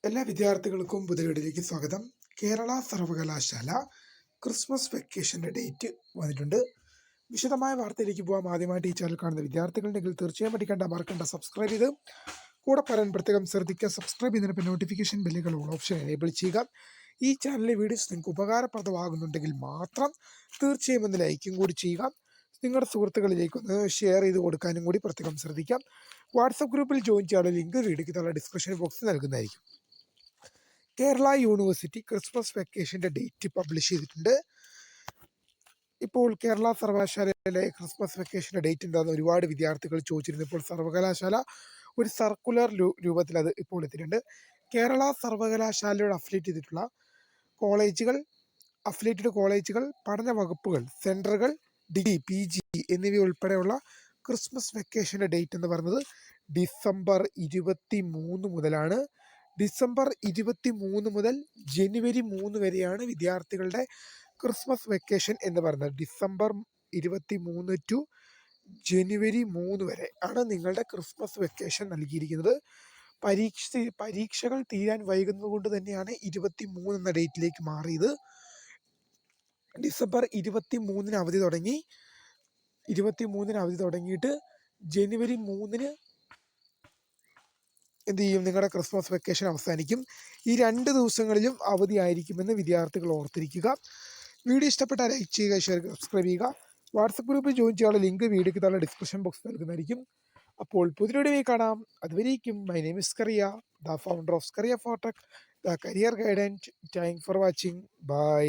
എല്ലാ വിദ്യാർത്ഥികൾക്കും പുതിയ സ്വാഗതം. കേരള സർവകലാശാല ക്രിസ്മസ് വെക്കേഷൻ്റെ ഡേറ്റ് വന്നിട്ടുണ്ട്. വിശദമായ വാർത്തയിലേക്ക് പോകാം. ആദ്യമായിട്ട് ഈ ചാനൽ കാണുന്ന വിദ്യാർത്ഥികളുണ്ടെങ്കിൽ തീർച്ചയായും മറക്കണ്ട സബ്സ്ക്രൈബ് ചെയ്ത് കൂടെ പറയാൻ പ്രത്യേകം ശ്രദ്ധിക്കുക. സബ്സ്ക്രൈബ് ചെയ്തതിനൊപ്പം നോട്ടിഫിക്കേഷൻ ബെല്ലുകൾ ഓപ്ഷൻ എനേബിൾ ചെയ്യുക. ഈ ചാനലിലെ വീഡിയോസ് നിങ്ങൾക്ക് ഉപകാരപ്രദമാകുന്നുണ്ടെങ്കിൽ മാത്രം തീർച്ചയായും ഒന്ന് ലൈക്കും കൂടി ചെയ്യുക. നിങ്ങളുടെ സുഹൃത്തുക്കളിലേക്ക് ഒന്ന് ഷെയർ ചെയ്ത് കൊടുക്കാനും കൂടി പ്രത്യേകം ശ്രദ്ധിക്കാം. വാട്സപ്പ് ഗ്രൂപ്പിൽ ജോയിൻ ചെയ്യാനുള്ള ലിങ്ക് വീഡിയോയ്ക്ക് താഴെ ഡിസ്ക്രിപ്ഷൻ ബോക്സിൽ നൽകുന്നതായിരിക്കും. കേരള യൂണിവേഴ്സിറ്റി ക്രിസ്മസ് വെക്കേഷൻ്റെ ഡേറ്റ് പബ്ലിഷ് ചെയ്തിട്ടുണ്ട്. ഇപ്പോൾ കേരള സർവകലാശാലയിലെ ക്രിസ്മസ് വെക്കേഷൻ്റെ ഡേറ്റ് എന്താണെന്ന് ഒരുപാട് വിദ്യാർത്ഥികൾ ചോദിച്ചിരുന്നു. ഇപ്പോൾ സർവകലാശാല ഒരു സർക്കുലർ രൂപത്തിൽ അത് ഇപ്പോൾ എത്തിയിട്ടുണ്ട്. കേരള സർവകലാശാലയോട് അഫിലിയേറ്റഡ് കോളേജുകൾ, പഠന വകുപ്പുകൾ, സെൻറ്ററുകൾ, ഡിഗ്രി, PG എന്നിവ ഉൾപ്പെടെയുള്ള ക്രിസ്മസ് വെക്കേഷൻ്റെ ഡേറ്റ് എന്ന് പറയുന്നത് ഡിസംബർ 23 മുതലാണ്. ഡിസംബർ 23 മുതൽ ജനുവരി 3 വരെയാണ് വിദ്യാർത്ഥികളുടെ ക്രിസ്മസ് വെക്കേഷൻ എന്ന് പറയുന്നത്. ഡിസംബർ 23 ടു ജനുവരി 3 വരെ ആണ് നിങ്ങളുടെ ക്രിസ്മസ് വെക്കേഷൻ നൽകിയിരിക്കുന്നത്. പരീക്ഷകൾ തീരാൻ വൈകുന്നത് കൊണ്ട് തന്നെയാണ് 23 എന്ന ഡേറ്റിലേക്ക് മാറിയത്. ഡിസംബർ 23 അവധി തുടങ്ങിയിട്ട് ജനുവരി 3 എന്ത് ചെയ്യും, നിങ്ങളുടെ ക്രിസ്മസ് വെക്കേഷൻ അവസാനിക്കും. ഈ 2 ദിവസങ്ങളിലും അവധിയായിരിക്കുമെന്ന് വിദ്യാർത്ഥികൾ ഓർത്തിരിക്കുക. വീഡിയോ ഇഷ്ടപ്പെട്ടാൽ ലൈക്ക് ചെയ്യുക, ഷെയർ ചെയ്യുക, സബ്സ്ക്രൈബ് ചെയ്യുക. വാട്സപ്പ് ഗ്രൂപ്പിൽ ജോയിൻ ചെയ്യാനുള്ള ലിങ്ക് വീഡിയോയ്ക്ക് താഴെ ഡിസ്ക്രിപ്ഷൻ ബോക്സ് നൽകുന്നതായിരിക്കും. അപ്പോൾ പുതിയ വീഡിയോ കാണാം. അതുവരേക്കും my name is Kariya, the founder of Career4Tech, the career guidance. Thank for watching. By.